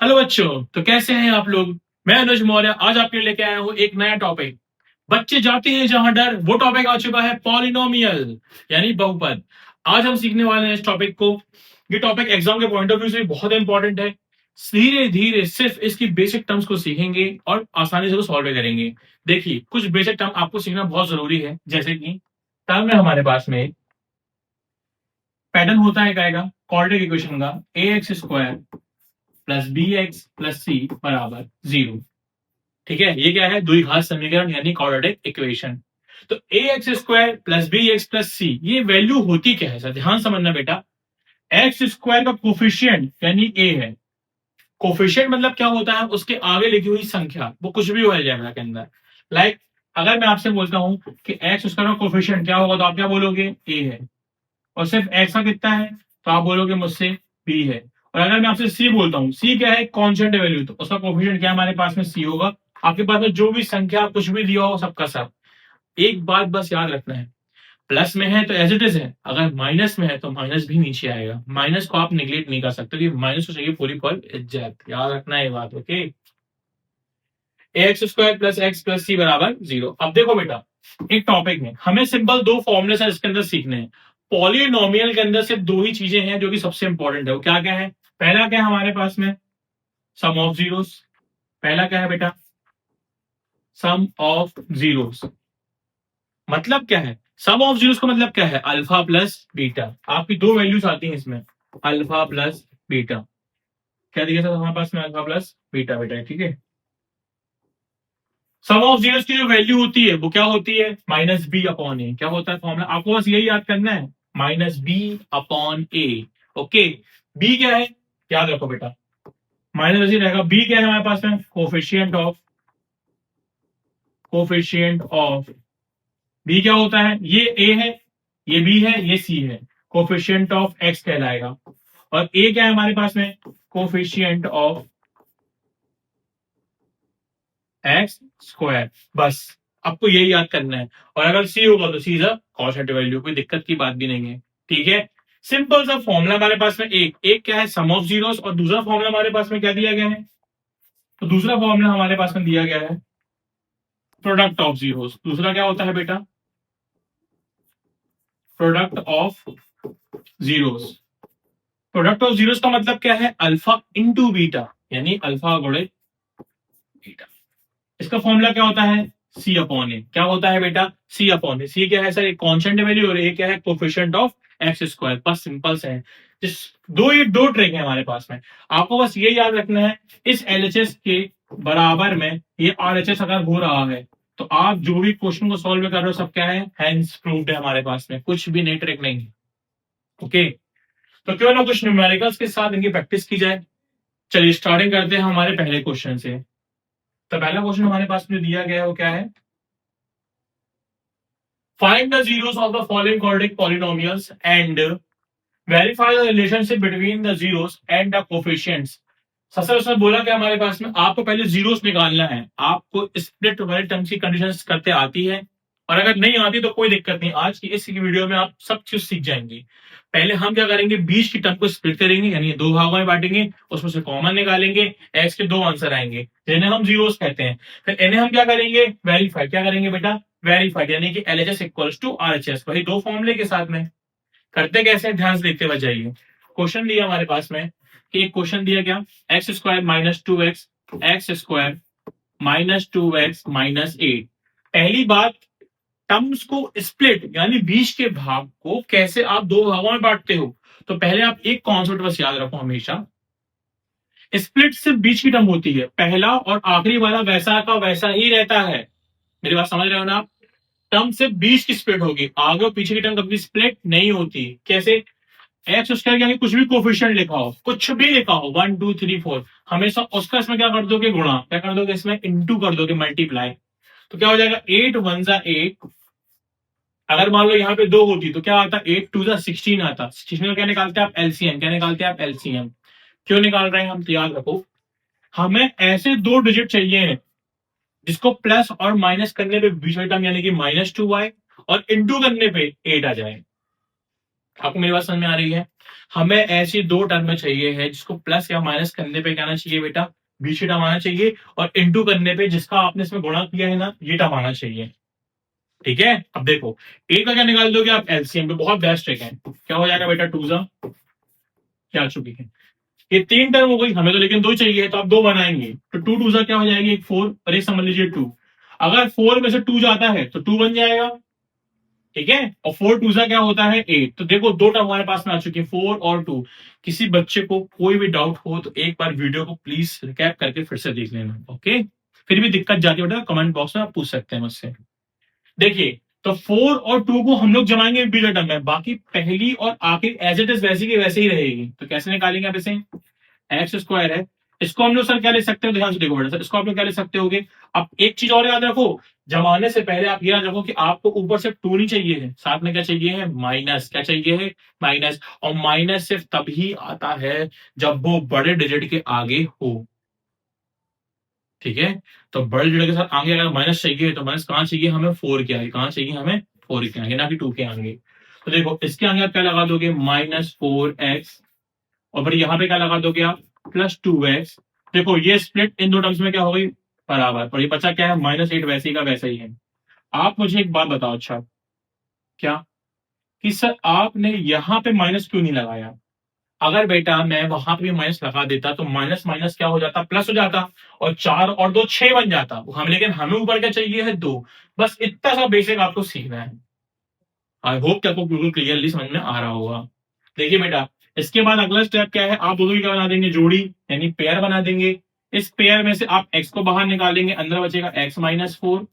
Hello बच्चों, तो कैसे हैं आप लोग। मैं अनुज मौर्य आज आपके लिए लेके आया हूँ एक नया टॉपिक। बच्चे जाते हैं जहां डर, वो टॉपिक आ चुका है पॉलिनोमियल यानी बहुपद। आज हम सीखने वाले हैं इस टॉपिक को। ये टॉपिक एग्जाम के पॉइंट ऑफ व्यू से बहुत इंपॉर्टेंट है। धीरे धीरे सिर्फ इसकी बेसिक टर्म्स को सीखेंगे और आसानी से वो सॉल्व करेंगे। देखिए, कुछ बेसिक टर्म आपको सीखना बहुत जरूरी है। जैसे कि टर्म है हमारे पास में पैटर्न होता है क्या क्वाड्रेटिक इक्वेशन का, A X square plus B X plus C बराबर 0। ठीक है, ये क्या है, द्विघात समीकरण यानी क्वाड्रेटिक इक्वेशन। तो A X square plus B X plus C ये वैल्यू होती क्या है सर, ध्यान समझना बेटा। एक्स स्क्वायर का कोफिशियंट यानी ए है। कोफिशियंट मतलब क्या होता है, उसके आगे लिखी हुई संख्या, वो कुछ भी हो जाएगा के अंदर। लाइक अगर मैं आपसे बोलता हूं कि एक्स स्क्वायर का कोफिशियंट क्या होगा, तो आप क्या बोलोगे, ए है। और सिर्फ एक्स का कितना है, तो आप बोलोगे मुझसे बी है। और अगर मैं आपसे सी बोलता हूँ, सी क्या है, कांस्टेंट वैल्यू, तो उसका कोफिशिएंट क्या हमारे पास में सी होगा। आपके पास में जो भी संख्या कुछ भी दिया हो सबका सब। एक बात बस याद रखना है, प्लस में है तो एज इट इज है, अगर माइनस में है तो माइनस भी नीचे आएगा। माइनस को आप निगलेक्ट नहीं कर सकते कि माइनस को चाहिए पूरी फॉर इज्जत, याद रखना है ये बात। Okay, X square plus X plus C बराबर 0। अब देखो बेटा, एक टॉपिक में हमें सिंपल दो फॉर्मुले से इसके अंदर सीखने हैं। पॉलिनोमियल के अंदर सिर्फ दो ही चीजें हैं जो कि सबसे इंपॉर्टेंट है। वो क्या क्या है, पहला क्या है हमारे पास में, सम ऑफ जीरोस। पहला क्या है बेटा, सम ऑफ जीरोस। मतलब क्या है, सम ऑफ जीरोस का मतलब क्या है, अल्फा प्लस बीटा। आपकी दो वैल्यूज आती हैं इसमें, अल्फा प्लस बीटा। क्या दिया था हमारे पास में, अल्फा प्लस बीटा बेटा, ठीक है। सम ऑफ जीरोस की जो वैल्यू होती है वो क्या होती है, माइनस बी अपॉन ए। क्या होता है फॉर्मूला, आपको बस यही याद करना है, माइनस बी अपॉन ए। ओके, बी क्या है, याद रखो बेटा, माइनस ही रहेगा। बी क्या है हमारे पास में, कोफिशिएंट ऑफ बी क्या होता है, ये ए है, ये बी है, ये सी है। कोफिशिएंट ऑफ एक्स कहलाएगा। और ए क्या है हमारे पास में, कोफिशिएंट ऑफ एक्स स्क्वायर। बस आपको यही याद करना है। और अगर सी होगा तो सी इज अ कॉन्स्टेंट वैल्यू, कोई दिक्कत की बात भी नहीं है। ठीक है, सिंपल सा फॉर्मूला हमारे पास में, एक क्या है सम ऑफ जीरोस, और दूसरा फॉर्मूला हमारे पास में क्या दिया गया है, तो दूसरा फॉर्मूला हमारे पास में दिया गया है प्रोडक्ट ऑफ जीरोस। दूसरा क्या होता है बेटा, product of zeros. Product of zeros का मतलब क्या है, अल्फा इंटू बीटा, यानी अल्फा गुणे बीटा। इसका फॉर्मूला क्या होता है, सी अपॉन ए। क्या होता है बेटा, सी अपॉन ए। सी क्या है सर, एक कांस्टेंट वैल्यू, और ए क्या है, कोफिशिएंट ऑफ एक्स स्क्वायर। बस सिंपल से है। जिस ये दो ट्रिक है हमारे पास में, आपको बस ये याद रखना है, इस एलएचएस के बराबर में ये आरएचएस अगर हो रहा है, तो आप जो भी क्वेश्चन को सॉल्व कर रहे हो सब क्या है, हैंड्स प्रूव्ड है हमारे पास में, कुछ भी नई ट्रिक नहीं है। ओके, तो क्यों ना कुछ न्यूमेरिकल्स के साथ इनकी प्रैक्टिस की जाए। चलिए स्टार्टिंग करते हैं हमारे पहले क्वेश्चन से। तो पहला क्वेश्चन हमारे पास में दिया गया है वो क्या है, find the zeros of the following quadratic polynomials and verify the relationship between the zeros and the coefficients। सबसे उसने बोला कि हमारे पास में आपको पहले जीरोस निकालना है। आपको स्प्लिट वाले टर्म्स की कंडीशंस करते आती है, और अगर नहीं आती तो कोई दिक्कत नहीं, आज की इस वीडियो में आप सब चीज सीख जाएंगे। पहले हम क्या करेंगे, बीच की टर्म को स्प्लिट करेंगे, यानी दो भागों में बांटेंगे, उसमें से कॉमन निकालेंगे, एक्स के दो आंसर आएंगे जिन्हें हम जीरोस कहते हैं। फिर इन्हें हम क्या करेंगे, वेरीफाई। क्या करेंगे बेटा, वेरीफाई, यानी कि एलएचएस इक्वल्स टू आरएचएस, वही दो फॉर्मूले के साथ में। करते कैसे, ध्यान से देखते हुए जाइए। क्वेश्चन दिया हमारे पास में कि एक क्वेश्चन दिया क्या, X square minus two X, X square minus two X minus eight. पहली बात, टर्म्स को स्प्लिट यानी बीच के भाग को कैसे आप दो भागों में बांटते हो। तो पहले आप एक कॉन्सेप्ट बस याद रखो हमेशा, स्प्लिट सिर्फ बीच की टर्म होती है, पहला और आखिरी वाला वैसा का वैसा ही रहता है। मेरी बात समझ रहे हो ना आप, टर्म सिर्फ बीच की स्प्लिट होगी, आगे और पीछे की टर्म कभी स्प्लिट नहीं होती। कैसे, एक्स स्क्वायर यानी कुछ भी कोफिशिएंट लिखा हो, कुछ भी लिखा हो, 1 2 3 4, हमेशा उसका इसमें क्या कर दोगे, गुणा। क्या कर दोगे, इसमें इंटू कर दोगे, मल्टीप्लाई। तो क्या हो जाएगा, 8 1 8। अगर मान लो यहाँ पे दो होती तो क्या आता, 8 2 16 आता। 16 का क्या निकालते हैं आप, एलसीएम। क्या निकालते हैं आप, एलसीएम। क्यों निकाल रहे हैं हम, तो याद रखो, हमें ऐसे दो डिजिट चाहिए जिसको प्लस और माइनस करने पे बीच में टर्म यानी कि -2y, और इंटू करने पे 8 आ जाए। आपको मेरी बात समझ में आ रही है? हमें ऐसी दो टर्म चाहिए है जिसको प्लस या माइनस करने पे क्या आना चाहिए बेटा, बीच टर्म आना चाहिए, और इंटू करने पे जिसका आपने इसमें गुणा किया है ना, ये टर्म आना चाहिए। ठीक है, अब देखो एक का क्या निकाल दोगे आप, एलसीएम पे, बहुत बेस्ट ट्रिक है। क्या हो जाएगा बेटा, 2 जा क्या आ चुकी है, ये 3 टर्म हो गई, हमें तो लेकिन 2 चाहिए, तो आप 2 बनाएंगे, तो 2 2 जा क्या हो जाएगी, एक 4 और एक समझ लीजिए 2। अगर 4 में से 2 जाता है तो 2 बन जाएगा। ठीक है, और 4 2 जा क्या होता है 8। तो देखो दो टर्म हमारे पास में आ चुकी है, 4 और 2। किसी बच्चे को कोई भी डाउट हो तो एक बार वीडियो को प्लीज रिकैप करके फिर से देख लेना, ओके। फिर भी दिक्कत जाती है बेटा, कमेंट बॉक्स में आप पूछ सकते हैं मुझसे। देखिए, तो 4 और 2 को हम लोग जमाएंगे बीटा टर्म में, बाकी पहली और आखिर एज इट इज वैसी की वैसे ही रहेगी। तो कैसे निकालेंगे आप इसे, एक्स स्क्वायर है, इसको हम लोग सर क्या ले सकते हो, ध्यान से देखो बेटा सर, इसको आप लोग क्या ले सकते होगे। अब एक चीज और याद रखो, जमाने से पहले आप ये याद रखो कि आपको ऊपर से 2 नहीं चाहिए है, साथ में क्या चाहिए है, माइनस। क्या चाहिए है, माइनस। और माइनस सिर्फ तभी आता है जब वो बड़े डिजिट के आगे हो। ठीक है, तो बड़े डिजिट के साथ आगे अगर माइनस चाहिए तो माइनस कहां चाहिए हमें, 4 के आगे। कहां चाहिए हमें, 4 के आगे, ना कि 2 के आगे। तो देखो इसके आगे आप क्या लगा दोगे, -4x, और फिर यहां पे क्या लगा दोगे आप, +2x। देखो ये स्प्लिट इन दो टर्म्स में क्या हो गई, बराबर, और ये बचा क्या है, -8 वैसे ही का वैसा ही है। आप मुझे एक बात बताओ, अच्छा क्या, कि सर आपने यहां पे माइनस क्यों नहीं लगाया। अगर बेटा मैं वहां पे भी माइनस लगा देता तो माइनस माइनस क्या हो जाता, प्लस हो जाता, और 4 और 2 6 बन जाता। हम लेकिन हमें ऊपर क्या चाहिए है, 2। बस इतना सा बेसिक आपको सीखना है। आई होप कि आपको बिल्कुल क्लियरली समझ में आ रहा होगा। देखिए बेटा, इसके बाद अगला स्टेप क्या है, आप दोनों की क्या बना देंगे, जोड़ी, यानी पेयर बना देंगे। इस पेयर में से आप x को बाहर निकालेंगे, अंदर बचेगा x-4।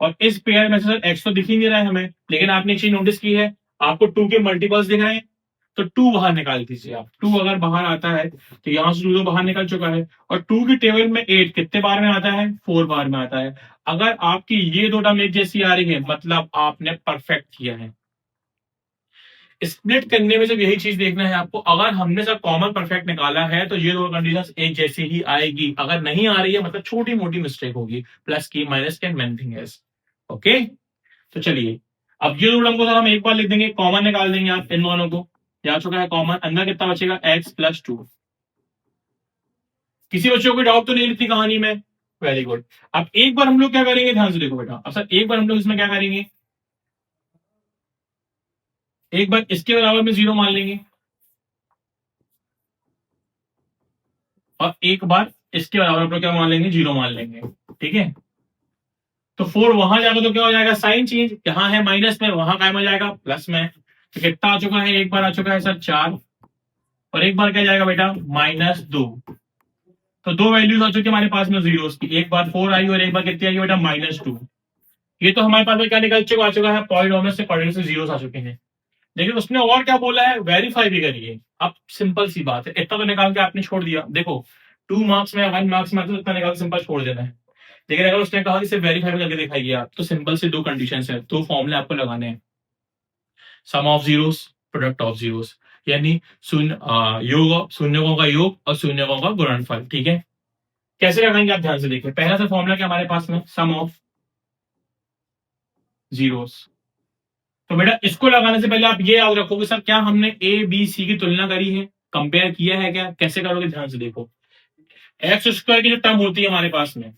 और इस पेयर में से सर x तो दिख ही नहीं रहा है हमें, लेकिन आपने एक चीज नोटिस की है, आपको 2 के मल्टीपल्स दिख रहे हैं, तो 2 बाहर निकाल दीजिए आप। 2 अगर बाहर आता है तो यहां से 2 तो बाहर निकल चुका है, और 2 की टेबल में 8 कितने बार में आता है, 4 बार में आता है। अगर आपकी ये दो टर्म एक जैसी आ रही है, मतलब आपने परफेक्ट किया है। स्प्लिट करने में सिर्फ यही चीज देखना है आपको, अगर हमने सब कॉमन परफेक्ट निकाला है तो ये दो कंडीशंस एक जैसी ही आएगी, अगर नहीं आ रही है मतलब छोटी मोटी मिस्टेक होगी, प्लस की माइनस की, मेन थिंग इज, ओके। तो चलिए, अब ये दो टर्म को सर हम एक बार लिख देंगे, कॉमन निकाल देंगे आप इन दोनों को। जा चुका है कॉमन, अंदर कितना बचेगा, x+2। किसी बच्चे को कोई डाउट तो नहीं लिखती कहानी में, वेरी गुड। अब एक बार हम लोग क्या करेंगे, ध्यान से देखो बेटा, अब सर एक बार हम लोग इसमें क्या करेंगे, एक बार इसके बराबर में 0 मान लेंगे, और एक बार इसके बराबर हम लोग क्या मान लेंगे, 0 मान लेंगे। ठीक है, तो 4 वहां जाएगा तो क्या हो जाएगा, साइन चेंज, यहां है माइनस में, वहां कायम हो जाएगा प्लस में। तो कितना आ चुका है, एक बार आ चुका है सर 4, और एक बार क्या जाएगा बेटा, -2। तो दो वैल्यूज आ चुकी है हमारे पास में जीरोस की, एक बार 4 आई और एक बार कितनी आई बेटा, -2। ये तो हमारे पास में क्या निकल चुका, आ चुका है पॉलिनोमियल से कोऑर्डिनेट से जीरोस आ चुके हैं। लेकिन उसने और क्या बोला है, वेरीफाई भी करिए। अब सिंपल सी बात है, इतना तो निकाल के आपने छोड़ दिया, देखो 2 मार्क्स में 1 मार्क्स में तो इतना निकाल सिंपल छोड़ देना है। लेकिन अगर उसने कहा कि सिर्फ वेरीफाई करके दिखाइए आप, तो सिंपल से दो कंडीशन है, दो फॉर्मूले आपको लगाने हैं, sum of zeros, product of zeros, यानी शून्य योग, शून्यकों का योग और शून्यकों का गुणनफल। ठीक है, कैसे लगाएंगे आप ध्यान से देखिए, पहला सा फॉर्मूला क्या हमारे पास में, सम ऑफ जीरोस। तो बेटा इसको लगाने से पहले आप ये याद रखो कि सर क्या हमने ए बी सी की तुलना करी है, कंपेयर किया है क्या, कैसे करोगे, ध्यान से देखो। एक्स स्क्वायर की जो टर्म होती है हमारे पास में,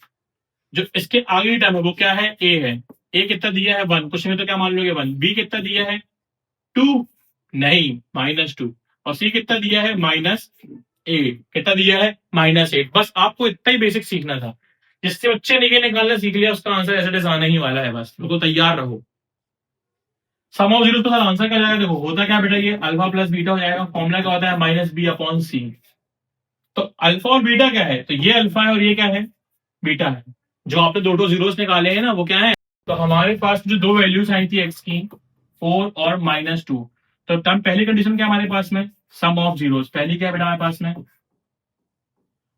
जो इसके आगे की टर्म है वो क्या है, ए है। ए कितना दिया है, 1, कुछ में तो क्या मान लोगे 1। बी कितना दिया है, 2, नहीं -2। और सी कितना दिया है, -8। कितना दिया है, -8। बस आपको इतना ही बेसिक सीखना था, जिससे बच्चे निकालना सीख लिया, उसका आंसर ऐसे आने ही वाला है, बस बिल्कुल तैयार रहो। सम ऑफ जीरो तो सर आंसर क्या जाएगा, देखो होता क्या बेटा, ये अल्फा प्लस बीटा हो जाएगा, फॉर्मूला क्या होता है, -b/c। तो अल्फा और बीटा क्या है, तो ये अल्फा है और ये क्या है, बीटा है। जो आपने दो जीरोस निकाले हैं ना, वो क्या है, तो हमारे पास जो दो वैल्यूज आई थी एक्स की, 4 और -2। तो टर्म पहली कंडीशन क्या हमारे पास में, सम ऑफ जीरोस, पहली क्या है बेटा हमारे पास में,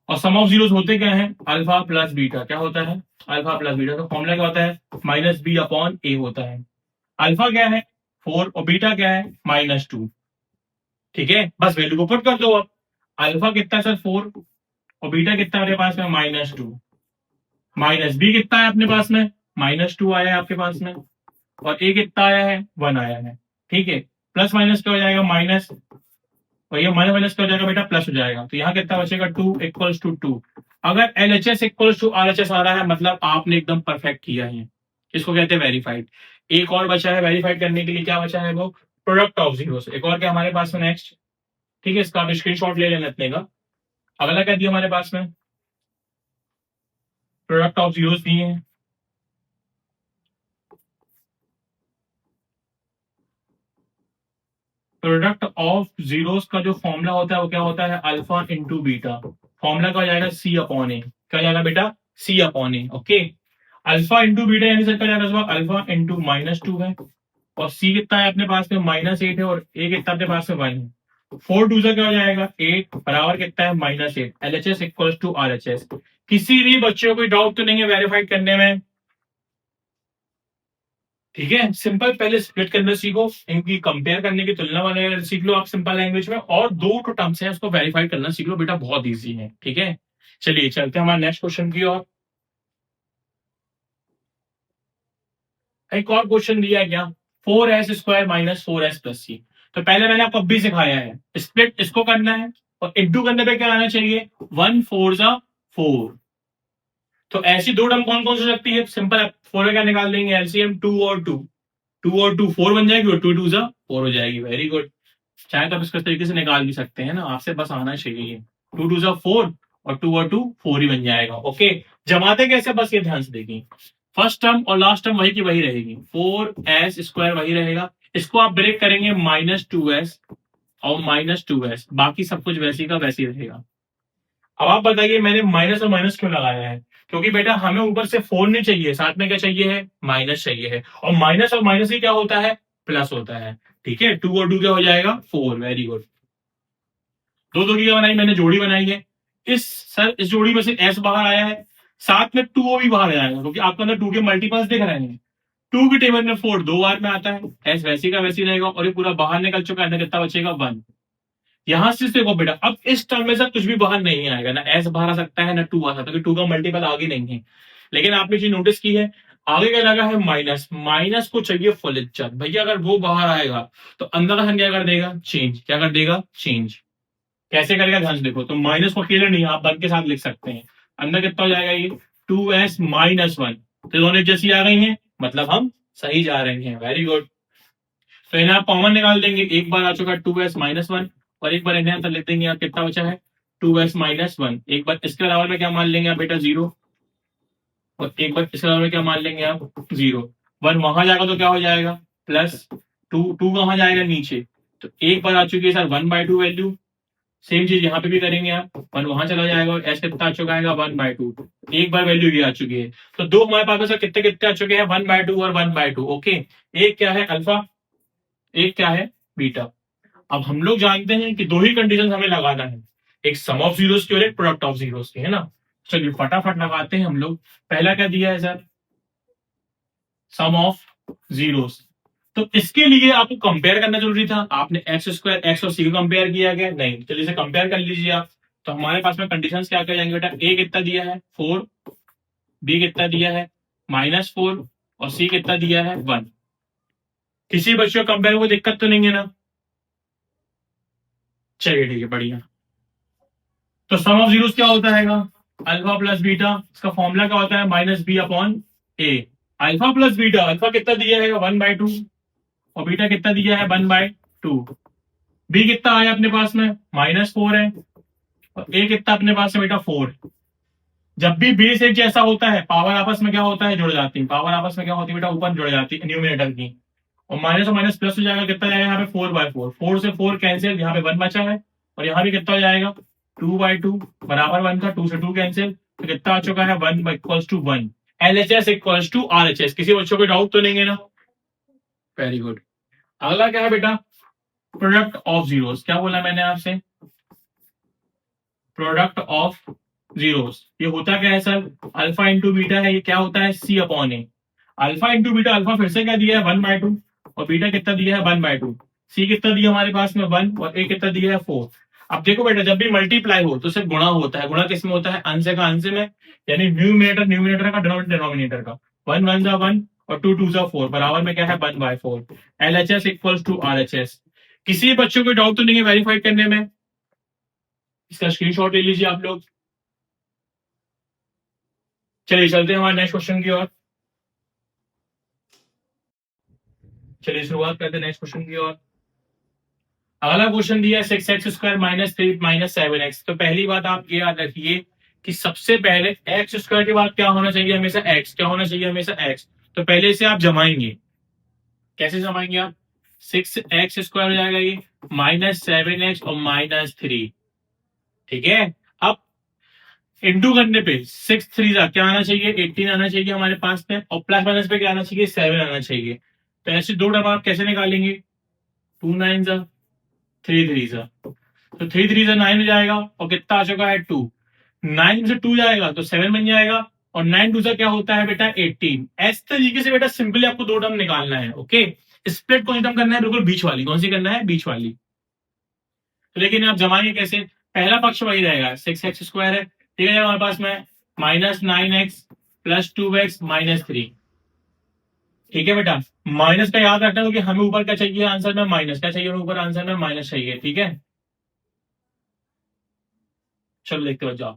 और सम ऑफ जीरोस होते क्या है, अल्फा प्लस बीटा। क्या होता है, अल्फा प्लस बीटा। तो फॉर्मूला क्या होता है, -b/a होता है। अल्फा क्या है, 4, और बीटा क्या है, -2। ठीक है, बस वैल्यू को पुट कर दो अब। अल्फा कितना है सर, 4, और बीटा कितना है मेरे पास में, -2। माइनस बी कितना है अपने पास में, -2 आया है आपके पास में, और ए कितना आया है, 1 आया है। ठीक है, प्लस माइनस क्या हो जाएगा माइनस, और ये माइनस माइनस क्या हो जाएगा बेटा प्लस हो जाएगा। तो यहाँ कितना बचेगा 2 इक्वल्स टू 2। अगर LHS इक्वल्स टू RHS आ रहा है मतलब आपने एकदम परफेक्ट किया है, इसको कहते हैं वेरीफाइड। एक और बचा है वेरीफाइड करने के लिए, क्या बचा है वो, प्रोडक्ट ऑफ जीरोस। एक और क्या हमारे पास में नेक्स्ट, ठीक है, इसका आप स्क्रीनशॉट ले लेना इतने का। अगला क्या दिया हमारे पास में, प्रोडक्ट ऑफ जीरोस दिए हैं। प्रोडक्ट ऑफ जीरोस का जो फॉर्मूला होता है वो क्या होता है, अल्फा इंटू बीटा। फॉर्मूला क्या हो जाएगा, C अपॉन ए। क्या हो जाएगा बेटा, C अपॉन ए। ओके, अल्फा इंटू बीटा यानी सर क्या हो जाएगा, अल्फा इंटू -2 है, और C कितना है अपने पास में -8 है, और A कितना अपने पास में 1 है। 4 2 से क्या हो जाएगा 8 बराबर कितना है -8। LHS equal to RHS। किसी भी बच्चे को कोई डाउट तो नहीं है वेरीफाइड करने में, ठीक है। सिंपल पहले स्प्लिट करना सीखो, इनकी कंपेयर करने की तुलना वाले सीख लो आप सिंपल लैंग्वेज में, और दो तो टर्म्स है उसको वेरीफाई करना सीख लो बेटा, बहुत इजी है, ठीक है। चलिए चलते हैं हमारे नेक्स्ट क्वेश्चन की ओर। एक और क्वेश्चन दिया गया 4s² माइनस 4s+c। तो पहले मैंने आपको अभी सिखाया है, स्प्लिट इसको करना है, और इंटू करने पे क्या आना चाहिए, 1 4 4। तो ऐसी दो टर्म कौन कौन सी हो सकती है, सिंपल 4 का क्या निकाल देंगे एलसीएम, 2 और 2, 2 और 2 4 बन जाएगी, और 2 2 4 हो जाएगी। वेरी गुड, चाहे तो आप इसको इस तरीके से निकाल भी सकते हैं ना, आपसे बस आना चाहिए। 2 2 4, और 2 और 2 4 ही बन जाएगा। ओके, जमाते कैसे, बस ये ध्यान से देखिए, फर्स्ट टर्म और लास्ट टर्म वही की वही रहेगी, 4s² वही रहेगा, इसको आप ब्रेक करेंगे -2s और -2s, बाकी सब कुछ वैसी का वैसी रहेगा। अब आप बताइए मैंने माइनस और माइनस क्यों लगाया है, क्योंकि बेटा हमें ऊपर से 4 नहीं चाहिए, साथ में क्या चाहिए है, माइनस चाहिए है, और माइनस ही क्या होता है, प्लस होता है, ठीक है। 2 और 2 क्या हो जाएगा 4। वेरी गुड, दो दो की क्या बनाई मैंने, जोड़ी बनाई है। इस जोड़ी में से एस बाहर आया है, साथ में 2 भी बाहर आएगा, क्योंकि आपको अंदर 2 के मल्टीपल्स दिख रहे हैं। 2 की टेबल में 4 दो बार में आता है, एस वैसी का वैसी रहेगा, और ये पूरा बाहर निकल चुका है, अंदर कितना बचेगा 1। यहां से देखो बेटा, अब इस टर्म में से कुछ भी बाहर नहीं आएगा, ना एस बाहर आ सकता है ना 2 आ सकता है, 2 का मल्टीपल आगे नहीं है। लेकिन आपने चीज नोटिस की है, आगे क्या लगा है माइनस, माइनस को चाहिए फुल इज्जत भैया, अगर वो बाहर आएगा तो अंदर का क्या कर देगा, चेंज, क्या कर देगा, चेंज। कैसे करेगा ध्यान से देखो, तो माइनस को अकेले नहीं आप वन के साथ लिख सकते हैं, अंदर कितना हो जाएगा ये 2s-1, तो दोनों जैसी आ गई हैं, मतलब हम सही जा रहे हैं। वेरी गुड, तो इन्हें आप कॉमन निकाल देंगे, एक बार आ चुका 2s-1, और एक बार इन्हें अंदर लिख देंगे आप, कितना बचा है 2s-1। एक बार इसके अलावा में क्या मान लेंगे आप बेटा 0, और एक बार इसके अलावा में क्या मान लेंगे आप 0। 1 वहां जाएगा तो क्या हो जाएगा +2, 2 कहां जाएगा नीचे, तो एक बार आ चुकी है सर 1/2 वैल्यू। सेम चीज यहाँ पे भी करेंगे आप, 1 वहां चला जाएगा, और एस कितना आ चुका है 1/2, एक बार वैल्यू ये आ चुकी है। तो दो हमारे पास में सर कितने कितने आ चुके हैं 1/2 और 1/2। ओके, एक क्या है अल्फा, एक क्या है बीटा। अब हम लोग जानते हैं कि दो ही कंडीशन हमें लगाना है, एक सम ऑफ जीरोस की और एक प्रोडक्ट ऑफ जीरोस की, है ना। चलिए फटाफट लगाते हैं हम लोग। पहला क्या दिया है सर, सम ऑफ जीरोस। तो इसके लिए आपको कंपेयर करना जरूरी था, आपने x² x और c को कंपेयर किया गया नहीं, चलिए इसे कंपेयर कर लीजिए आप। तो हमारे पास में कंडीशंस क्या क्या जाएंगे बेटा, a कितना दिया है 4, b कितना दिया है -4, और c कितना दिया है 1। किसी बच्चे को कंपेयर में कोई दिक्कत तो नहीं है ना, चलिए ठीक है बढ़िया। तो सम ऑफ जीरोस क्या होता है, अल्फा प्लस बीटा, इसका फॉर्मूला क्या होता है -b/a। Alpha plus beta, alpha कितना दिया है 1/2, और बीटा कितना दिया है 1/2। बी कितना आया अपने पास में -4 है, और ए कितना अपने पास में बेटा 4। जब भी बेस एक जैसा होता है पावर आपस में क्या होता है, जुड़ जाती है, पावर आपस में क्या होती है बेटा ऊपर जुड़ जाती है न्यूमिनेटर की, और माइनस और माइनस प्लस हो जाएगा, कितना जाएगा यहाँ पे 4/4, 4 से 4 कैंसिल, यहाँ पे 1 बचा है, और यहाँ भी कितना हो जाएगा 2/2 बराबर 1 का, 2 से 2 कैंसिल, तो कितना आ चुका है 1/1। LHS equals to RHS। किसी बच्चों को डाउट तो नहीं है ना, वेरी गुड। अगला क्या है बेटा, प्रोडक्ट ऑफ जीरोस। क्या बोला मैंने आपसे, प्रोडक्ट ऑफ जीरोस। ये होता क्या है सर, अल्फा इंटू बीटा है, ये क्या होता है C/A। Alpha into beta, alpha फिर से क्या दिया है 1/2, और बीटा कितना दिया है 1/2। C कितना दिया हमारे पास में 1, और A कितना दिया है 4। अब देखो बेटा, जब भी मल्टीप्लाई हो तो सिर्फ गुणा होता है, गुणा किस में होता है, अंश का अंश में, यानी न्यूमिनेटर का डिनोमिनेटर का। 1 1 और 2 2 4 बराबर में क्या है 1/4। LHS equals to RHS। किसी बच्चों को डाउट तो नहीं है वेरीफाई करने में? इसका स्क्रीनशॉट ले लीजिए आप लोग। चलिए चलते हैं हमारे नेक्स्ट क्वेश्चन की ओर। चलिए शुरुआत करते हैं नेक्स्ट क्वेश्चन की ओर। अगला क्वेश्चन दिया है 6x² माइनस 3 माइनस 7x। तो पहली बात आप ये याद रखिए कि सबसे पहले एक्स स्क्वायर के बाद क्या होना चाहिए हमेशा x, क्या होना चाहिए हमेशा x। तो पहले इसे आप जमाएंगे। कैसे जमाएंगे आप? 6x² हो जाएगा ये, माइनस 7x और माइनस 3। ठीक है, अब इंटू करने पे 6 3 क्या आना चाहिए? 18 आना चाहिए हमारे पास में, और प्लस माइनस पे क्या आना चाहिए? 7 आना चाहिए। तो ऐसे दो टर्म आप कैसे निकालेंगे? 2 9 3 3 तो 3 3 9 हो जाएगा, और कितना आ चुका है? 2। 9 से 2 जाएगा तो 7 बन जाएगा, और 9 2 क्या होता है बेटा? 18। इस तरीके से बेटा सिंपली आपको दो टर्म निकालना है। ओके, स्प्लिट कौन सी टर्म करना है? बिल्कुल बीच वाली। कौन सी करना है? बीच वाली। तो लेकिन आप जमाएंगे कैसे? पहला पक्ष वही रहेगा, 6x² है, ठीक है, हमारे पास में minus 9x plus 2x minus 3। ठीक है बेटा, माइनस का याद रखना क्योंकि हमें ऊपर क्या चाहिए आंसर में? माइनस। क्या चाहिए ऊपर आंसर में? माइनस चाहिए। ठीक है, चलो देखते बच्चों,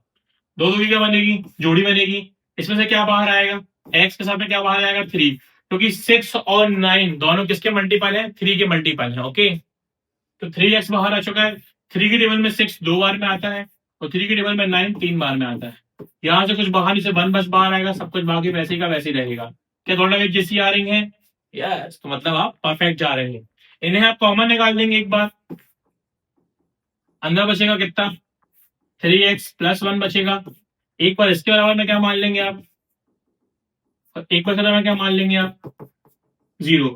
दो दो की क्या बनेगी? जोड़ी बनेगी। इसमें से क्या बाहर आएगा? x के साथ में क्या बाहर आएगा? 3, क्योंकि 6 और 9 दोनों किसके मल्टीपल है? 3 के मल्टीपल है। ओके, तो 3x बाहर आ चुका है। 3 की टेबल में 6 2 बार में आता है, और 3 की टेबल में 9 3 बार में आता है। यहां से कुछ बाहर से 1 बस बाहर आएगा, सब कुछ बाकी वैसे का वैसे ही रहेगा। क्या थोड़ा भी जैसी आ रही है? यस, तो मतलब आप परफेक्ट जा रहे हैं। इन्हें आप कॉमन निकाल देंगे एक बार। अंदर बचेगा कितना? 3x प्लस 1 बचेगा। एक बार इसके अलावा में क्या मान लेंगे आप? एक बार में क्या मान लेंगे आप? 0।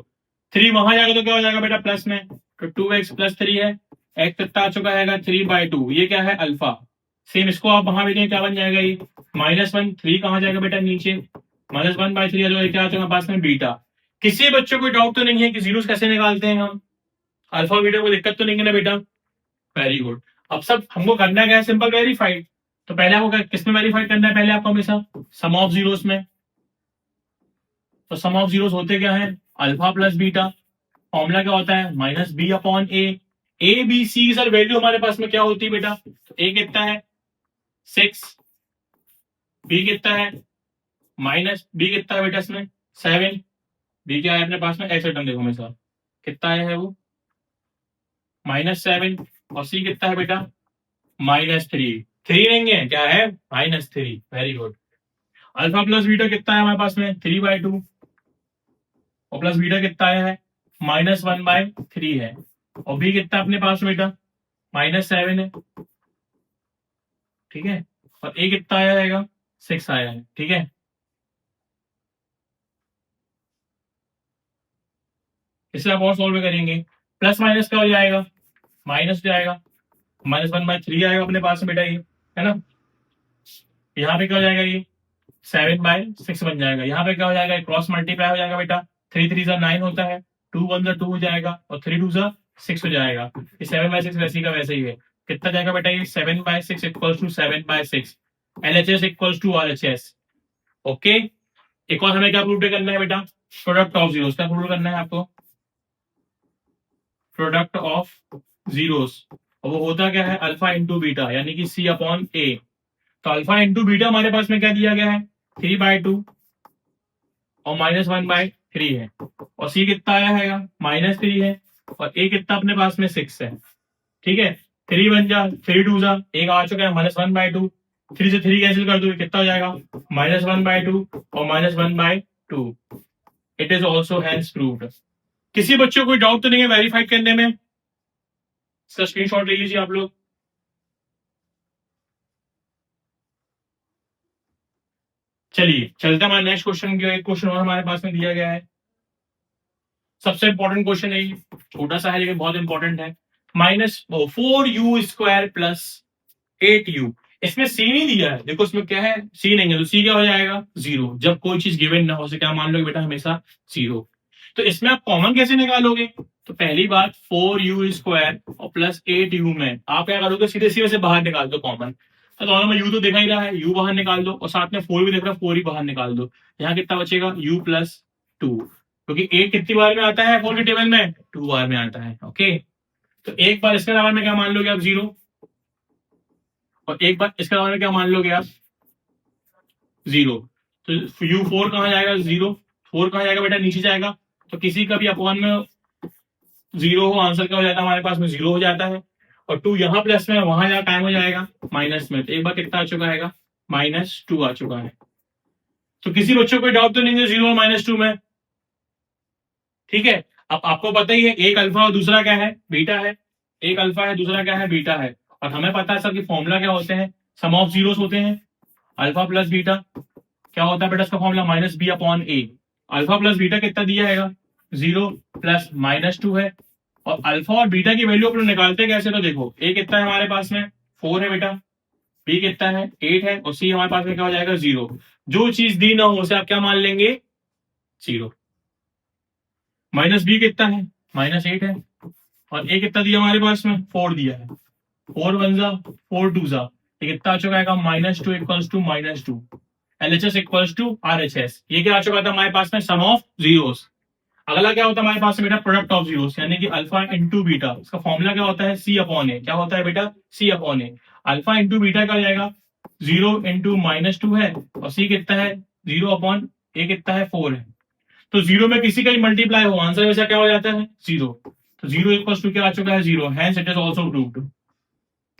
3 वहां जाएगा तो क्या हो जाएगा बेटा? प्लस में, तो 2x प्लस 3 है। एक्स कितना आ चुका है? 3/2। ये क्या है? अल्फा। सेम इसको आप वहां भेजेंगे, क्या बन जाएगा ये? -1। 3 कहां जाएगा बेटा? नीचे। -1/3 है, जो क्या आ चुका पास में? बीटा। किसी बच्चों को डाउट तो नहीं है कि जीरोस कैसे निकालते हैं हम? अल्फा बीटा को दिक्कत तो नहीं है ना बेटा? Very good. अब सब हमको करना क्या है? Simple verified. तो पहले आपको किसमें वेरीफाइड करना है? पहले आपको हमेशा सम ऑफ जीरोस में। तो सम ऑफ जीरोस होते क्या है? Alpha plus beta. फॉर्मूला क्या होता है? -b/a। A B C sir value हमारे पास में क्या होती है बेटा? तो ए कितना है? 6। बी कितना है? बी कितना है बेटा इसमें? 7। बी क्या है अपने पास में? ऐसे टर्म देखो हमेशा कितना आया है वो? -7। और सी कितना है बेटा? -3। 3 नहीं है, क्या है? -3। Very good. Alpha plus beta कितना है हमारे पास में? 3/2। और प्लस बीटा कितना आया है? -1/3 है। और बी कितना अपने पास में बेटा? -7 है। ठीक है, और ए कितना आया है? 6 आया है। ठीक है, इसे आप और सॉल्व करेंगे। प्लस माइनस क्या हो जाएगा? माइनस जाएगा। -1/3 आएगा अपने पास में बेटा, ये है ना। यहाँ पे क्या हो जाएगा? ये 7/6 बन जाएगा। यहाँ पे क्या हो जाएगा? क्रॉस मल्टीप्लाई हो जाएगा बेटा। 3 3 9 होता है, 2 1 2 हो जाएगा, और 3 2 6 हो जाएगा। ये 7/6 वैसे का वैसे ही है। कितना जाएगा बेटा? ये 7/6 equals to 7/6। LHS equals to RHS। Okay, एक और हमें क्या प्रूव करना है बेटा? प्रोडक्ट ऑफ जीरोस का प्रूव करना है आपको। प्रोडक्ट ऑफ जीरोस, और वो होता क्या है? अल्फा इंटू बीटा, यानी कि C/A। तो अल्फा इंटू बीटा हमारे पास में क्या दिया गया है? 3/2 और -1/3 है। और सी कितना आया है? -3 है। और ए कितना अपने पास में? 6 है। ठीक है, 3 बन जा, 3 2 एक आ चुका है -1/2। 3 से 3 कैंसिल कर दो, कितना हो जाएगा? -1/2 और -1/2। It is also hence proved. किसी बच्चों को कोई डाउट तो नहीं है वेरीफाई करने में? इसका स्क्रीनशॉट ले लीजिए आप लोग। चलिए चलते हमारे नेक्स्ट क्वेश्चन की। एक क्वेश्चन और हमारे पास में दिया गया है, सबसे इंपॉर्टेंट क्वेश्चन है ये। छोटा सा है लेकिन बहुत इंपॉर्टेंट है। -4u² plus 8u। इसमें सी नहीं दिया है, देखो इसमें क्या है? सी नहीं है, तो सी क्या हो जाएगा? 0। जब कोई चीज गिवन ना हो, क्या मान लोगे बेटा? हमेशा 0। तो इसमें आप कॉमन कैसे निकालोगे? तो पहली बात 4u² और प्लस 8u में आप क्या करोगे? सीधे सीधे से बाहर निकाल दो कॉमन। तो दोनों में u तो दिखा ही रहा है, u बाहर निकाल दो, और साथ में 4 भी दिख रहा है, 4 ही बाहर निकाल दो। यहाँ कितना बचेगा? u+2, क्योंकि 8 कितनी बार में आता है 4 की टेबल में? 2 बार में आता है। ओके, तो एक बार इसके बराबर में क्या मान लोगे आप 0, और एक बार इसके बराबर में क्या मान लोगे आप 0। तो u4 कहाँ जाएगा 0, 4 कहाँ जाएगा बेटा नीचे जाएगा, तो किसी का भी अपॉन में 0 हो आंसर क्या हो जाता है हमारे पास में 0 हो जाता है, और 2 यहाँ प्लस में वहां जा टाइम हो जाएगा माइनस में, तो एक बार कितना आ चुका है -2 आ चुका है। तो किसी बच्चों को डाउट तो नहीं है 0 और -2 में, ठीक है। अब आपको पता ही है एक अल्फा और दूसरा क्या है बीटा है, एक अल्फा है दूसरा क्या है बीटा है, और हमें पता है सर कि फॉर्मूला क्या होते हैं, सम ऑफ जीरोस होते हैं, अल्फा प्लस बीटा क्या होता है बेटा इसका formula -b/a। Alpha plus beta कितना दिया है 0 प्लस -2 है, और अल्फा और बीटा की वैल्यू अपन निकालते कैसे, तो देखो ए कितना है हमारे पास में 4 है बेटा, बी कितना है 8 है, और सी हमारे पास में क्या हो जाएगा 0। जो चीज दी ना हो उसे आप क्या मान लेंगे 0। -b कितना है -8 है, और ए कितना दिया हमारे पास में 4 दिया है, 4 1 जा 4 2 जा, ये कितना आ चुका है -2 equals to -2, LHS equals to RHS। ये क्या आ चुका था हमारे पास में सम ऑफ जीरोस। अगला क्या होता है हमारे पास में बेटा प्रोडक्ट ऑफ जीरोस, यानी कि अल्फा इंटू बीटा, इसका फॉर्मूला क्या होता है C/A। क्या होता है बेटा C/A। अल्फा इंटू बीटा क्या हो जाएगा 0 इंटू -2 है, और सी कितना है 0/a कितना है 4 है, तो 0 में किसी का ही मल्टीप्लाई हो आंसर वैसा क्या हो जाता है 0। तो 0 इक्वल्स टू क्या आ चुका है 0, hence it is also proved.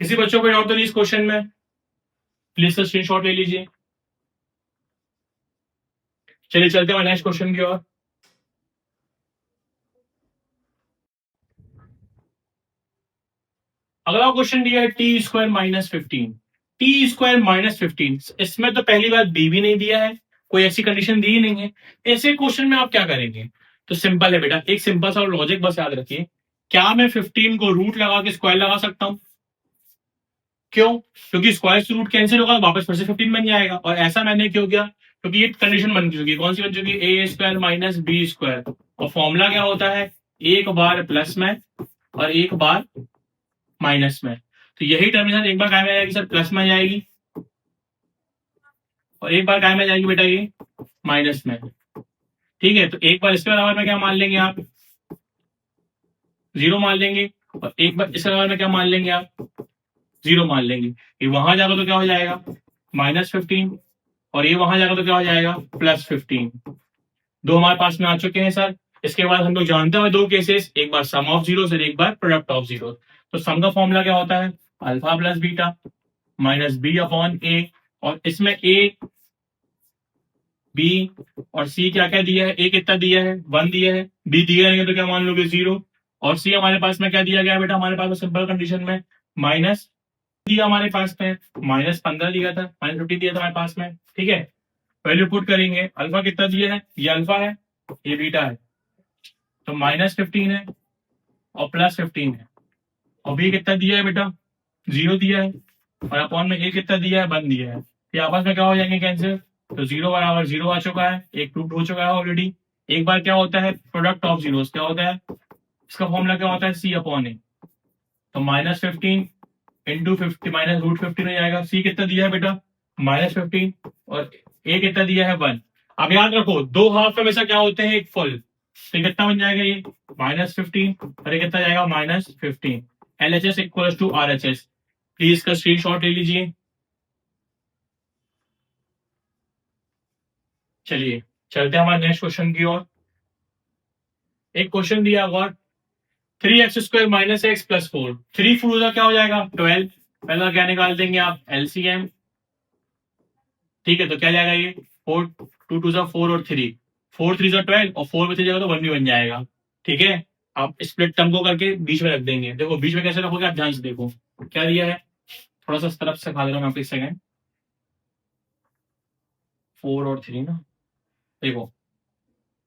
किसी बच्चों को डाउट तो नहीं इस क्वेश्चन में, प्लीज स्क्रीनशॉट ले लीजिए। चलिए चलते हैं नेक्स्ट क्वेश्चन की ओर। अगला क्वेश्चन दिया है t² - 15, t² - 15। इसमें तो पहली बात b भी नहीं दिया है, कोई ऐसी कंडीशन दी ही नहीं है, ऐसे क्वेश्चन में आप क्या करेंगे, तो सिंपल है बेटा, एक सिंपल सा लॉजिक बस याद रखिए, क्या मैं 15 को रूट लगा के स्क्वायर लगा सकता हूं, क्यों, क्योंकि स्क्वायर से रूट कैंसिल होगा वापस फिर से 15 बन जाएगा, और ऐसा मैंने क्यों किया, क्योंकि ये कंडीशन बन चुकी है, कौन सी बन चुकी है a² - b², और फॉर्मूला क्या होता है एक बार प्लस में और एक बार माइनस में, तो यही टर्मिनल एक बार काय में जाएगी सर प्लस में जाएगी, और एक बार काय में जाएगी बेटा ये माइनस में, ठीक है। तो एक बार इसके बराबर में क्या मान लेंगे आप 0 मान लेंगे, और एक बार इसके बराबर में क्या मान लेंगे आप 0 मान लेंगे, ये वहां जाकर तो क्या हो जाएगा -15, और ये वहां जाकर तो क्या हो जाएगा +15। दो हमारे पास में आ चुके हैं सर। इसके बाद हम लोग जानते हैं दो केसेस, एक बार सम ऑफ जीरो और एक बार प्रोडक्ट ऑफ जीरो। तो सम का फॉर्मूला क्या होता है alpha plus beta minus b/a, और इसमें a b और c क्या क्या दिया है, a कितना दिया है 1 दिया है, b दिया नहीं है तो क्या मान लोगे 0, और c हमारे पास में क्या दिया गया है बेटा, हमारे पास में सिंपल कंडीशन में माइनस दिया, हमारे पास में -15 दिया था, -15 दिया था हमारे पास में, ठीक है। वैल्यू पुट करेंगे, अल्फा कितना दिया है, ये अल्फा है ये बीटा है, तो -15 है और +15 है, और बी कितना दिया है बेटा 0 दिया है, और अपॉन में ए कितना दिया है 1 दिया है, ये आपस में क्या हो जाएंगे कैंसिल, तो 0 बराबर 0 आ चुका है, एक टूट हो चुका है ऑलरेडी। एक बार क्या होता है प्रोडक्ट ऑफ जीरो क्या होता है, इसका फॉर्मूला क्या होता है C/A, तो -15 इंटू 50 -√15 हो जाएगा। सी कितना दिया है बेटा -15, और ए कितना दिया है 1। अब याद रखो दो हाफ हमेशा क्या होते हैं एक फुल, तो कितना बन जाएगा ये -15 और ये कितना जाएगा -15। LHS equal to RHS। Please इसका स्क्रीनशॉट ले लीजिए। चलिए चलते हैं हमारे नेक्स्ट क्वेश्चन की ओर। एक क्वेश्चन दिया हुआ 3x² - x + 4, 3 4 क्या हो जाएगा 12, पहला क्या निकाल देंगे आप LCM, ठीक है। तो क्या जाएगा ये 4 2 2 4 और 3 4 3 12 और 4 में 3 जाएगा तो 1 भी बन जाएगा, ठीक है। आप स्प्लिट टर्म को करके बीच में रख देंगे। देखो बीच में कैसे रखोगे आप ध्यान से देखो क्या दिया है, थोड़ा सा इस तरफ से खा दे रहा हूँ मैं एक सेकेंड, 4 और 3 ना, देखो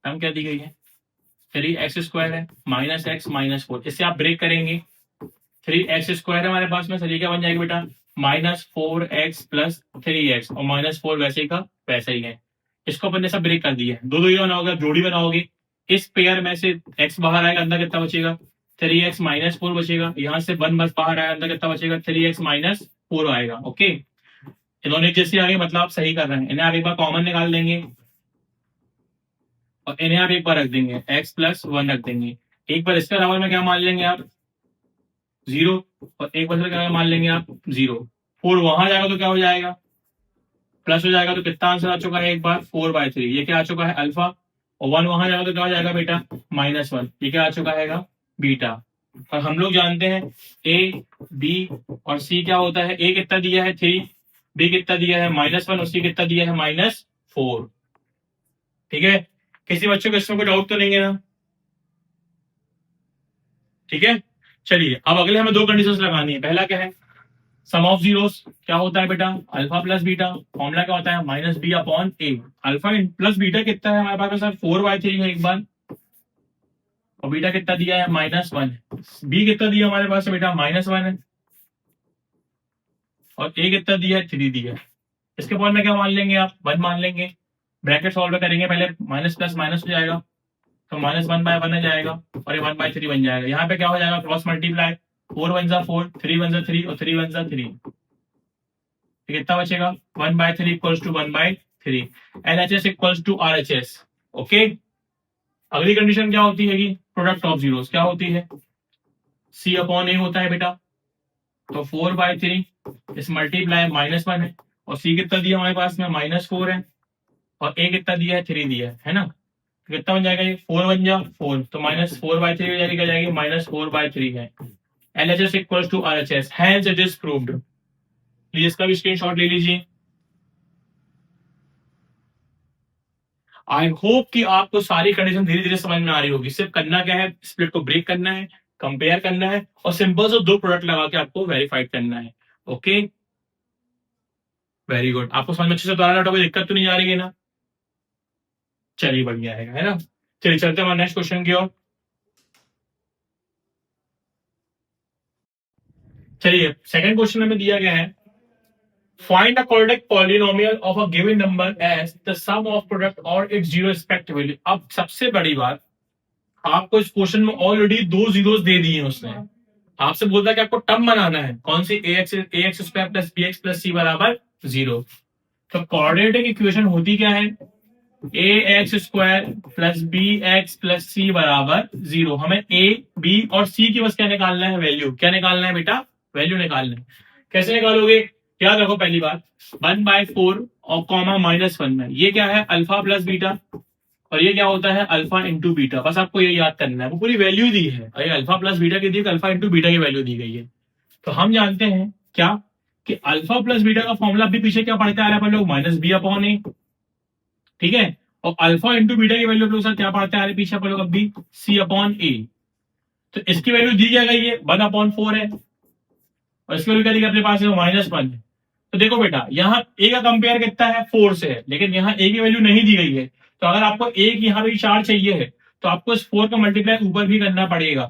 टर्म क्या दी गई है 3x² है -x - 4, इससे आप ब्रेक करेंगे 3x² है हमारे पास में, सर ये क्या बन जाएगा बेटा -4x + 3x, और -4 वैसे ही का वैसे ही है। इसको अपन ने सब ब्रेक कर दिया है, दो दो ये बनाओगे जोड़ी बनाओगे, इस पेयर में से x बाहर आएगा अंदर कितना बचेगा 3x - 4 बचेगा, यहाँ से 1 बस बाहर आएगा अंदर कितना बचेगा 3x - 4 आएगा। ओके इन्होंने जैसे आगे मतलब आप सही कर रहे हैं, इन्हें आप एक बार कॉमन निकाल देंगे और इन्हें आप एक बार रख देंगे x + 1 रख देंगे। एक बार इसके बराबर में क्या मान लेंगे आप 0 और एक बचेगा क्या मान लेंगे आप 0। 4 वहां जाएगा तो क्या हो जाएगा, प्लस हो जाएगा। तो कितना आंसर आ चुका है एक बार 4/3, ये क्या आ चुका है अल्फा, और 1 वहां जाएगा तो क्या हो जाएगा बेटा -1, ये क्या आ चुका है बीटा। और हम लोग जानते हैं ए बी और सी क्या होता है, ए कितना दिया है 3, बी कितना दिया है -1 और सी कितना दिया है -4। ठीक है, किसी बच्चों को इसमें कोई डाउट तो नहीं है ना? ठीक है, चलिए अब अगले हमें दो कंडीशंस लगानी है। पहला क्या है, सम ऑफ जीरोस क्या होता है बेटा अल्फा प्लस बीटा, फॉर्मूला क्या होता है -b/a। अल्फा प्लस बीटा कितना है हमारे पास में सर 4/3 है एक बार, और बीटा कितना दिया है -1, बी कितना दिया हमारे पास बेटा -1 है, और ए कितना दिया है 3 दिया है। इसके बाद में क्या मान लेंगे आप 1 मान लेंगे, ब्रैकेट सॉल्व करेंगे पहले, माइनस प्लस माइनस हो जाएगा तो -1/1 आ जाएगा और ये 1/3 बन जाएगा। यहाँ पे क्या हो जाएगा क्रॉस मल्टीप्लाई, 4 1 जा 4, 3 1 जा 3 और 3 1 जा 3, कितना बचेगा 1/3 equals to 1/3, LHS equals to RHS। Okay, अगली कंडीशन क्या होती है कि प्रोडक्ट ऑफ जीरोस क्या होती है, C/A होता है बेटा, तो 4/3 इस मल्टीप्लाई -1 है, और C कितना दिया हमारे पास में -4 है, और A कितना दिया है 3 दिया है ना, तो कितना बन जाएगा ये 4 बन जा 4, तो -4/3 हो जाएगी, क्या जाएगी -4/3 है। LHS equals to RHS, hence it is proved. Please इसका भी स्क्रीनशॉट ले लीजिए। आई होप कि आपको सारी कंडीशन धीरे धीरे समझ में आ रही होगी। सिर्फ करना क्या है, स्प्लिट को ब्रेक करना है, कंपेयर करना है, और सिंपल से दो प्रोडक्ट लगा के आपको वेरीफाइड करना है। ओके, वेरी गुड, आपको समझ में अच्छे से बता रहा, कोई दिक्कत तो नहीं आ रही है ना? चलिए बढ़िया है ना। चलिए चलते हैं नेक्स्ट क्वेश्चन की ओर। चलिए सेकंड क्वेश्चन हमें दिया गया है, find the quadratic polynomial of a given number as the sum of product or its zero respectively। अब सबसे बड़ी बात, आपको इस क्वेश्चन में ऑलरेडी दो जीरोस दे दिए हैं उसने, आपसे बोलता है कि आपको टर्म बनाना है, कौन सी ax square plus bx plus c बराबर 0। तो क्वाड्रेटिक इक्वेशन होती क्या है, ax square plus bx plus c बराबर 0। हमें a b और c की बस क्या निकालना है, वैल्यू। क्या निकालना है बेटा, वैल्यू निकालना है। कैसे निकालोगे, याद रखो पहली बात 1/4 और कॉमा -1 में ये क्या है अल्फा प्लस बीटा, और ये क्या होता है अल्फा इंटू बीटा। बस आपको ये याद करना है, वो पूरी वैल्यू दी है, अरे अल्फा प्लस बीटा की दी, अल्फा इंटू बीटा की वैल्यू दी गई है। तो हम जानते हैं क्या कि अल्फा प्लस बीटा का फॉर्मूला अभी पीछे क्या पढ़ते आ रहे हैं अपन लोग, -b/a। ठीक है, और अल्फा इंटू बीटा की वैल्यू लोग सर क्या पढ़ते आ रहे हैं पीछे अपन लोग अभी, C/A। तो इसकी वैल्यू दी क्या गई है 1/4 है, और इसकी वैल्यू क्या दी अपने पास है -1 है। तो देखो बेटा यहाँ ए का कंपेयर कितना है 4 से है, लेकिन यहाँ ए की वैल्यू नहीं दी गई है, तो अगर आपको ए की यहाँ पे 4 चाहिए है तो आपको इस 4 का मल्टीप्लाई ऊपर भी करना पड़ेगा।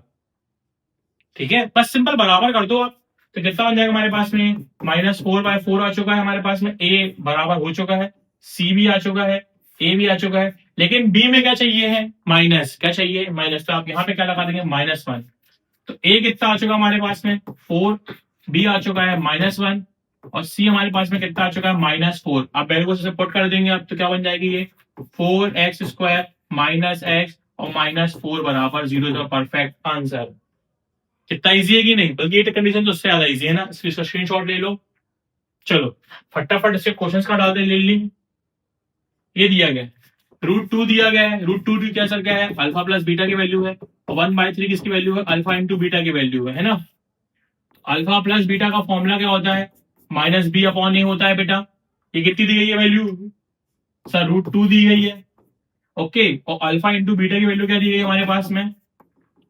ठीक है, बस सिंपल बराबर कर दो आप, तो कितना बन जाएगा हमारे पास में -4/4 आ चुका है हमारे पास में, ए बराबर हो चुका है, सी भी आ चुका है, ए भी आ चुका है, लेकिन बी में क्या चाहिए है माइनस, क्या चाहिए माइनस, तो आप यहाँ पे क्या लगा देंगे -1। तो ए कितना आ चुका हमारे पास में 4, बी आ चुका है -1, और सी हमारे पास में कितना आ चुका है -4। आप वैल्यू को सपोर्ट कर देंगे आप, तो क्या बन जाएगी ये 4x स्क्वायर -x और -4 बराबर 0। Perfect answer. कितना इजी है कि नहीं, बल्कि ये कंडीशन तो उससे ज्यादा इजी है ना, इसका स्क्रीनशॉट ले लो। चलो फटाफट इसके क्वेश्चंस का डालते ले ली। ये दिया गया √2 दिया गया है, √2 क्या सर क्या है अल्फा प्लस बीटा की वैल्यू है, और 1/3 किसकी वैल्यू है अल्फा इंटू बीटा की वैल्यू है ना। अल्फा प्लस बीटा का फॉर्मूला क्या होता है -b/a होता है बेटा। ये कितनी दी गई है वैल्यू सर √2 दी गई है। ओके, और अल्फा इंटू बीटा की वैल्यू क्या दी गई है हमारे पास में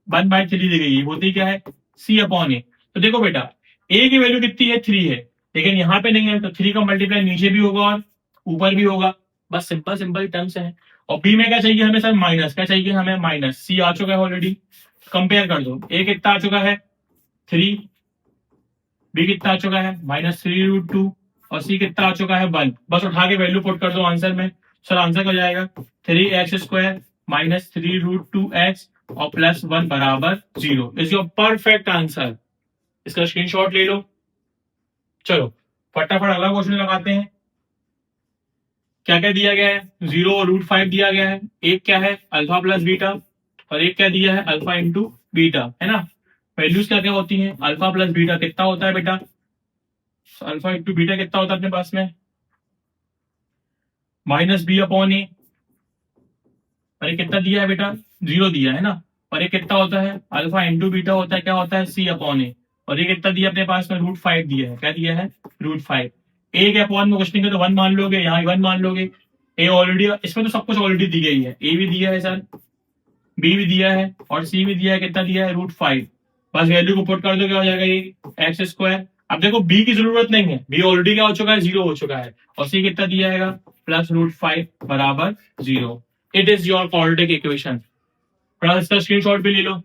1/3 दी गई है, होती क्या है C/A। तो देखो बेटा a की वैल्यू कितनी है 3 है, लेकिन यहाँ पे नहीं है, तो 3 का मल्टीप्लाई नीचे भी होगा और ऊपर भी होगा, बस सिंपल सिंपल टर्म्स है। और b में क्या चाहिए हमें सर माइनस, क्या चाहिए हमें माइनस, c आ चुका है ऑलरेडी, कंपेयर कर दो, a कितना आ चुका है 3, b कितना आ चुका है -3√2, और c कितना आ चुका है 1। बस उठा के वैल्यू पुट कर दो आंसर में, सर आंसर क्या जाएगा 3x स्क्वायर -3√2x और +1 बराबर 0 इज योर परफेक्ट आंसर। इसका स्क्रीनशॉट ले लो। चलो फटाफट अगला क्वेश्चन लगाते हैं। क्या क्या दिया गया है 0 और √5 दिया गया है, एक क्या है अल्फा प्लस बीटा, और एक क्या दिया है अल्फा इंटू बीटा, है ना। वैल्यूज क्या क्या होती हैं, अल्फा प्लस बीटा कितना होता है बेटा, अल्फा इंटू बीटा कितना होता है अपने पास में, माइनस बी अपॉन ए, और ये कितना दिया है बेटा, 0 दिया है ना, और ये कितना होता है, अल्फा इंटू बीटा होता है, क्या होता है, सी अपॉन ए, और ये कितना दिया अपने पास में, √5 दिया है, क्या दिया है, √5। ए के अपॉन में कुछ नहीं, तो 1 मान लोगे, यहाँ 1 मान लोगे, ए ऑलरेडी, इसमें तो सब कुछ ऑलरेडी दी गई है, ए भी दिया है सर, बी भी दिया है और सी भी दिया है, कितना दिया है, √5। बस वैल्यू को पुट कर दो, क्या हो जाएगा, ये एक्स स्क्वायर। अब देखो बी की जरूरत नहीं है, बी ऑलरेडी क्या हो चुका है, 0 हो चुका है, और सी कितना दिया है, प्लस √5 बराबर 0। It is your quadratic equation. थोड़ा इसका स्क्रीनशॉट भी ले लो।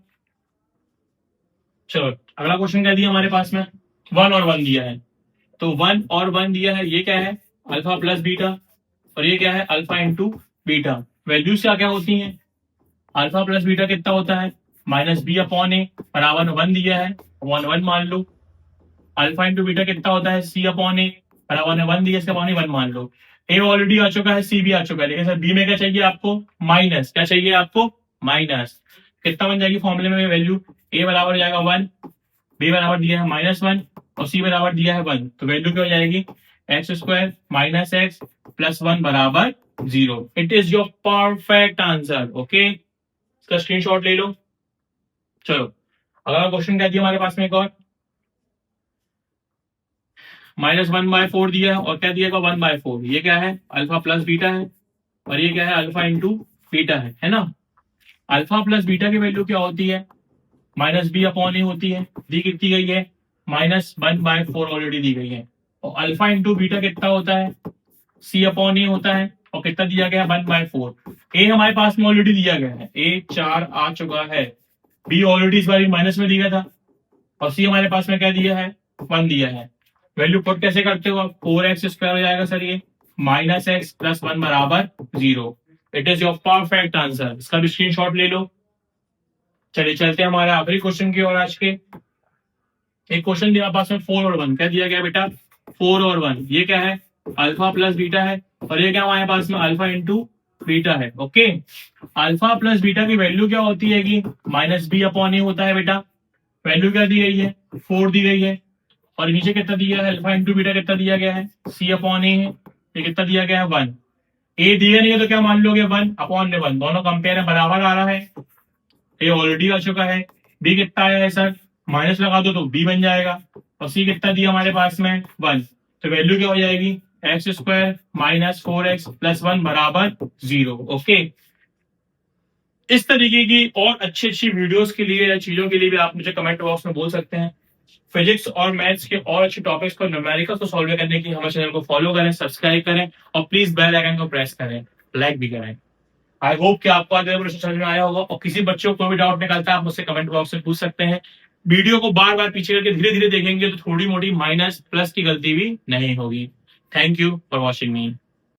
चलो अगला क्वेश्चन क्या दिया हमारे पास में, 1 और 1 दिया है, तो 1 और 1 दिया है, ये क्या है, अल्फा प्लस बीटा, और ये क्या है, अल्फा इंटू बीटा। वैल्यूज क्या क्या होती हैं, अल्फा प्लस बीटा कितना होता है, माइनस बी अपॉन ए बराबर 1 दिया है, 1 1 मान लो। अल्फा इंटू बीटा कितना होता है, सी अपॉन ए बराबर 1 दिया, इसका अपॉन 1 मान लो। ए ऑलरेडी आ चुका है, सी भी आ चुका है, लेकिन सर बी में क्या चाहिए आपको, माइनस, क्या चाहिए आपको, माइनस। कितना बन जाएगी फॉर्मूले में वैल्यू, ए बराबर हो जाएगा 1, बी बराबर दिया है -1 और सी बराबर दिया है 1, तो वैल्यू क्या हो जाएगी, x square minus x plus 1 बराबर 0। It is your perfect answer. Okay, इसका स्क्रीनशॉट ले लो। चलो अगला क्वेश्चन क्या दिया हमारे पास में, एक और -1/4 दिया और क्या दिया 1/4। ये क्या है, अल्फा प्लस बीटा है, और ये क्या है, अल्फा इंटू बीटा है ना। अल्फा प्लस बीटा की वैल्यू क्या होती है, माइनस बी अपॉन ए होती है, दी कितनी गई है, -1/4 ऑलरेडी दी गई है। और अल्फा इंटू बीटा कितना होता है, सी अपॉन ए होता है, और कितना दिया गया है, 1/4। ए हमारे पास में ऑलरेडी दिया गया है, ए 4 आ चुका है, बी ऑलरेडी इस बार माइनस में दिया था, और सी हमारे पास में क्या दिया है, 1 दिया है। वैल्यू पुट कैसे करते हो आप, 4x स्क्वायर हो जाएगा सर, ये -x प्लस 1 बराबर 0। It is your perfect answer. इसका भी स्क्रीनशॉट ले लो। चलिए चलते हैं हमारे आखिरी क्वेश्चन की ओर। आज के एक क्वेश्चन दिया पास में 4 और 1, क्या दिया गया बेटा, 4 और 1। ये क्या है, अल्फा प्लस बीटा है, और ये क्या हमारे पास में, अल्फा इंटू बीटा है। ओके, अल्फा प्लस बीटा की वैल्यू क्या होती है कि माइनस बी अपॉन ए होता है बेटा। वैल्यू क्या दी गई है, 4 दी गई है, और नीचे कितना दिया है, अल्फा इंटू बीटा कितना दिया गया है, सी अपॉन ए है, ये कितना दिया गया है, 1। ए दिया नहीं है तो क्या मान लोगे, 1 अपॉन में 1, दोनों कंपेयर है, बराबर आ रहा है। ए ऑलरेडी आ चुका है, बी कितना आया है सर, माइनस लगा दो तो बी बन जाएगा, और सी कितना दिया हमारे पास में, 1। तो वैल्यू क्या हो जाएगी, x square minus 4x plus 1 बराबर 0। ओके, इस तरीके की और अच्छी अच्छी वीडियोस के लिए या चीजों के लिए भी आप मुझे कमेंट बॉक्स में बोल सकते हैं। फिजिक्स और मैथ्स के और अच्छे टॉपिक्स को, न्यूमेरिकल्स को सॉल्व करने के लिए हमारे चैनल को फॉलो करें, सब्सक्राइब करें, और प्लीज बेल आइकन को प्रेस करें, लाइक भी करें। आई होप कि आपको आज समझ में आया होगा, और किसी बच्चों को भी डाउट निकलता है आप मुझसे कमेंट बॉक्स में पूछ सकते हैं। वीडियो को बार बार पीछे करके धीरे धीरे देखेंगे तो थोड़ी मोटी माइनस प्लस की गलती भी नहीं होगी। Thank you for watching me.